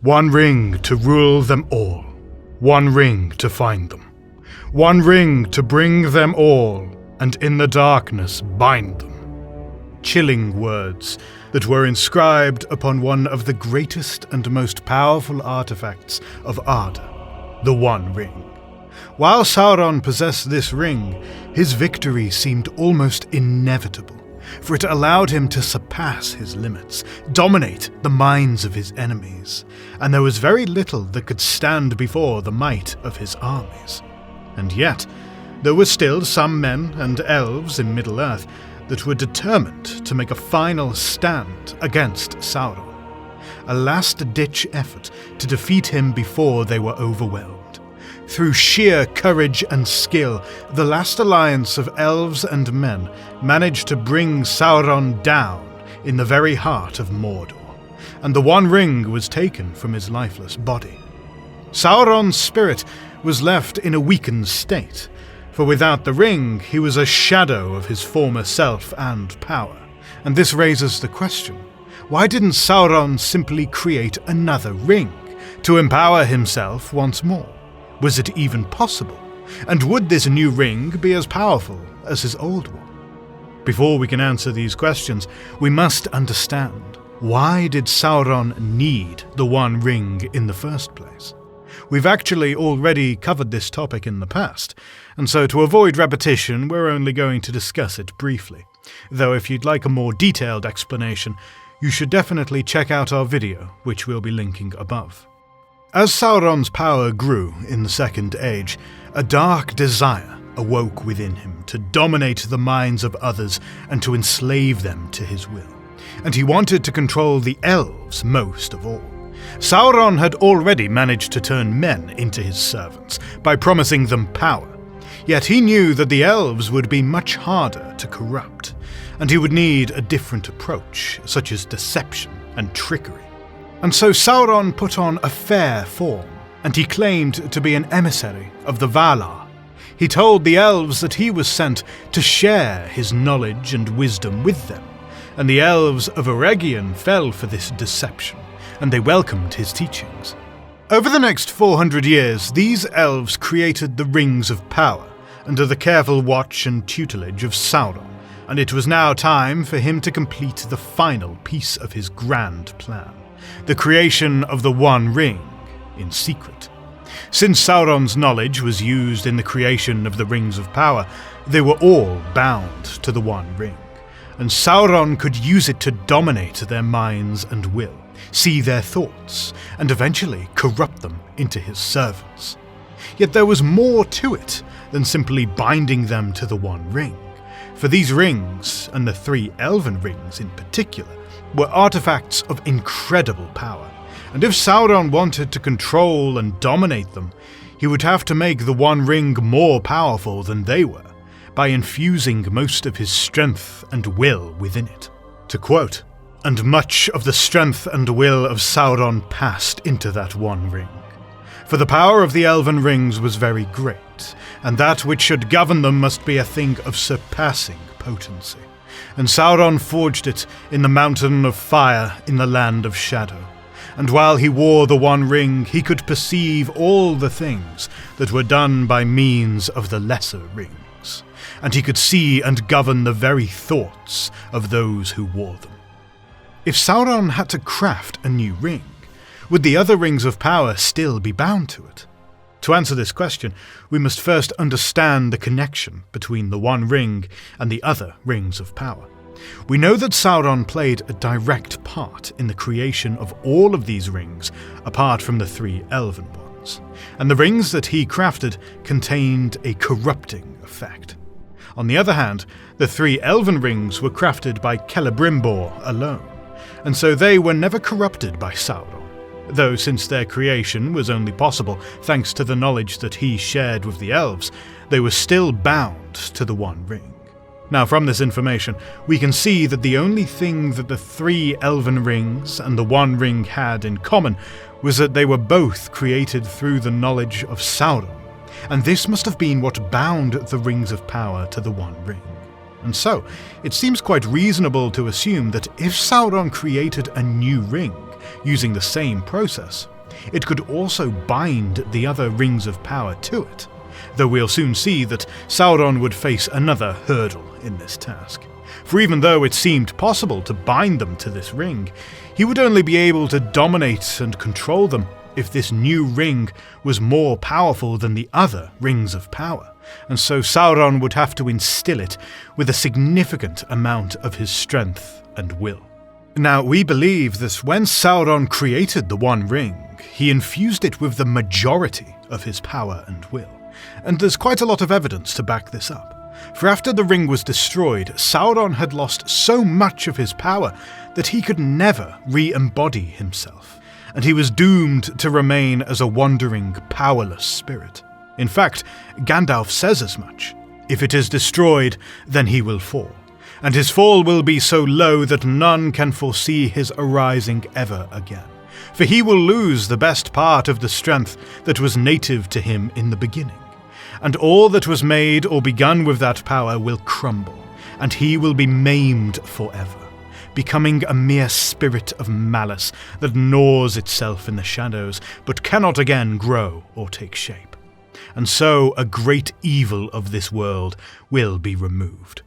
One ring to rule them all. One ring to find them. One ring to bring them all, and in the darkness bind them. Chilling words that were inscribed upon one of the greatest and most powerful artifacts of Arda, the One Ring. While Sauron possessed this ring, his victory seemed almost inevitable, for it allowed him to surpass his limits, dominate the minds of his enemies, and there was very little that could stand before the might of his armies. And yet, there were still some men and elves in Middle-earth that were determined to make a final stand against Sauron, a last-ditch effort to defeat him before they were overwhelmed. Through sheer courage and skill, the last alliance of elves and men managed to bring Sauron down in the very heart of Mordor, and the One Ring was taken from his lifeless body. Sauron's spirit was left in a weakened state, for without the ring he was a shadow of his former self and power. And this raises the question, why didn't Sauron simply create another ring to empower himself once more? Was it even possible? And would this new ring be as powerful as his old one? Before we can answer these questions, we must understand, why did Sauron need the One Ring in the first place? We've actually already covered this topic in the past, and so to avoid repetition, we're only going to discuss it briefly. Though if you'd like a more detailed explanation, you should definitely check out our video, which we'll be linking above. As Sauron's power grew in the Second Age, a dark desire awoke within him to dominate the minds of others and to enslave them to his will. And he wanted to control the elves most of all. Sauron had already managed to turn men into his servants by promising them power, yet he knew that the elves would be much harder to corrupt, and he would need a different approach, such as deception and trickery. And so Sauron put on a fair form, and he claimed to be an emissary of the Valar. He told the elves that he was sent to share his knowledge and wisdom with them, and the elves of Eregion fell for this deception, and they welcomed his teachings. Over the next 400 years, these elves created the Rings of Power, under the careful watch and tutelage of Sauron, and it was now time for him to complete the final piece of his grand plan, the creation of the One Ring in secret. Since Sauron's knowledge was used in the creation of the Rings of Power, they were all bound to the One Ring, and Sauron could use it to dominate their minds and will, see their thoughts, and eventually corrupt them into his servants. Yet there was more to it than simply binding them to the One Ring, for these rings, and the 3 elven rings in particular, were artifacts of incredible power, and if Sauron wanted to control and dominate them, he would have to make the One Ring more powerful than they were, by infusing most of his strength and will within it. To quote, "And much of the strength and will of Sauron passed into that One Ring. For the power of the elven rings was very great, and that which should govern them must be a thing of surpassing potency. And Sauron forged it in the mountain of fire in the land of shadow. And while he wore the One Ring, he could perceive all the things that were done by means of the lesser rings, and he could see and govern the very thoughts of those who wore them." If Sauron had to craft a new ring, would the other Rings of Power still be bound to it? To answer this question, we must first understand the connection between the One Ring and the other Rings of Power. We know that Sauron played a direct part in the creation of all of these rings, apart from the 3 elven ones, and the rings that he crafted contained a corrupting effect. On the other hand, the 3 elven rings were crafted by Celebrimbor alone, and so they were never corrupted by Sauron, though since their creation was only possible thanks to the knowledge that he shared with the elves, they were still bound to the One Ring. Now, from this information, we can see that the only thing that the 3 elven rings and the One Ring had in common was that they were both created through the knowledge of Sauron, and this must have been what bound the Rings of Power to the One Ring. And so, it seems quite reasonable to assume that if Sauron created a new ring, using the same process, it could also bind the other rings of power to it, though we'll soon see that Sauron would face another hurdle in this task. For even though it seemed possible to bind them to this ring, he would only be able to dominate and control them if this new ring was more powerful than the other rings of power, and so Sauron would have to instill it with a significant amount of his strength and will. Now, we believe that when Sauron created the One Ring, he infused it with the majority of his power and will, and there's quite a lot of evidence to back this up. For after the ring was destroyed, Sauron had lost so much of his power that he could never re-embody himself, and he was doomed to remain as a wandering, powerless spirit. In fact, Gandalf says as much. If it is destroyed, then he will fall, and his fall will be so low that none can foresee his arising ever again. For he will lose the best part of the strength that was native to him in the beginning, and all that was made or begun with that power will crumble, and he will be maimed forever, becoming a mere spirit of malice that gnaws itself in the shadows, but cannot again grow or take shape. And so a great evil of this world will be removed.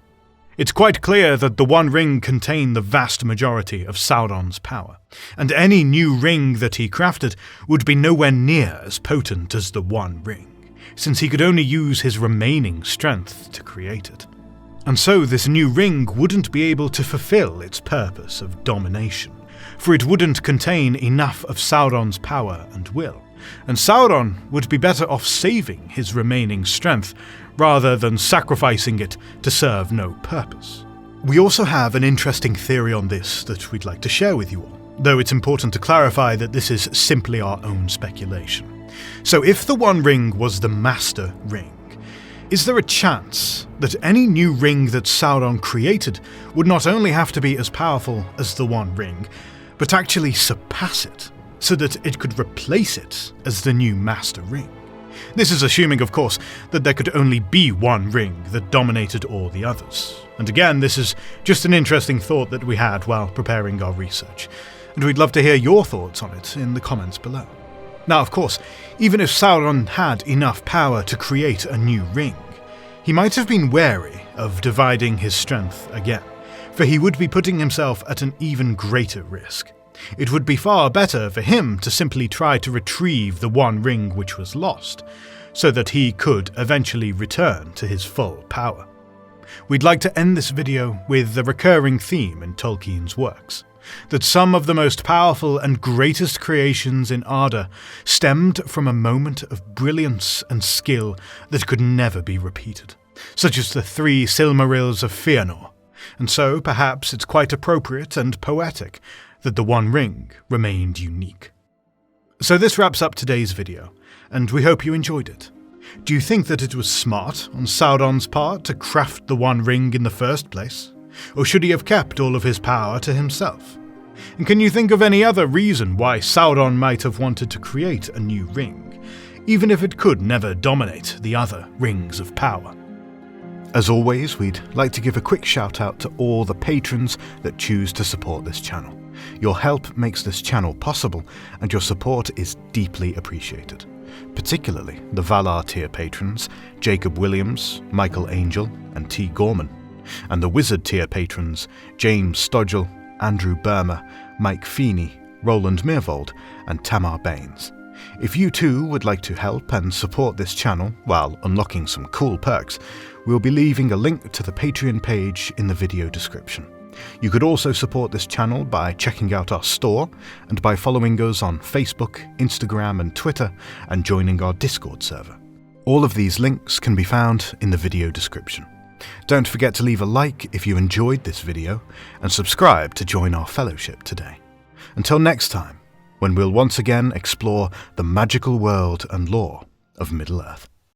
It's quite clear that the One Ring contained the vast majority of Sauron's power, and any new ring that he crafted would be nowhere near as potent as the One Ring, since he could only use his remaining strength to create it. And so this new ring wouldn't be able to fulfill its purpose of domination, for it wouldn't contain enough of Sauron's power and will, and Sauron would be better off saving his remaining strength rather than sacrificing it to serve no purpose. We also have an interesting theory on this that we'd like to share with you all, though it's important to clarify that this is simply our own speculation. So if the One Ring was the Master Ring, is there a chance that any new ring that Sauron created would not only have to be as powerful as the One Ring, but actually surpass it, so that it could replace it as the new Master Ring? This is assuming, of course, that there could only be one ring that dominated all the others. And again, this is just an interesting thought that we had while preparing our research, and we'd love to hear your thoughts on it in the comments below. Now, of course, even if Sauron had enough power to create a new ring, he might have been wary of dividing his strength again, for he would be putting himself at an even greater risk. It would be far better for him to simply try to retrieve the One Ring which was lost, so that he could eventually return to his full power. We'd like to end this video with the recurring theme in Tolkien's works, that some of the most powerful and greatest creations in Arda stemmed from a moment of brilliance and skill that could never be repeated, such as the 3 Silmarils of Fëanor, and so perhaps it's quite appropriate and poetic that the One Ring remained unique. So this wraps up today's video, and we hope you enjoyed it. Do you think that it was smart on Sauron's part to craft the One Ring in the first place? Or should he have kept all of his power to himself? And can you think of any other reason why Sauron might have wanted to create a new ring, even if it could never dominate the other rings of power? As always, we'd like to give a quick shout out to all the patrons that choose to support this channel. Your help makes this channel possible, and your support is deeply appreciated. Particularly the Valar tier patrons, Jacob Williams, Michael Angel, and T. Gorman, and the Wizard tier patrons, James Stodgel, Andrew Burma, Mike Feeney, Roland Meervold, and Tamar Baines. If you too would like to help and support this channel while unlocking some cool perks, we'll be leaving a link to the Patreon page in the video description. You could also support this channel by checking out our store and by following us on Facebook, Instagram and Twitter, and joining our Discord server. All of these links can be found in the video description. Don't forget to leave a like if you enjoyed this video, and subscribe to join our fellowship today. Until next time, when we'll once again explore the magical world and lore of Middle-earth.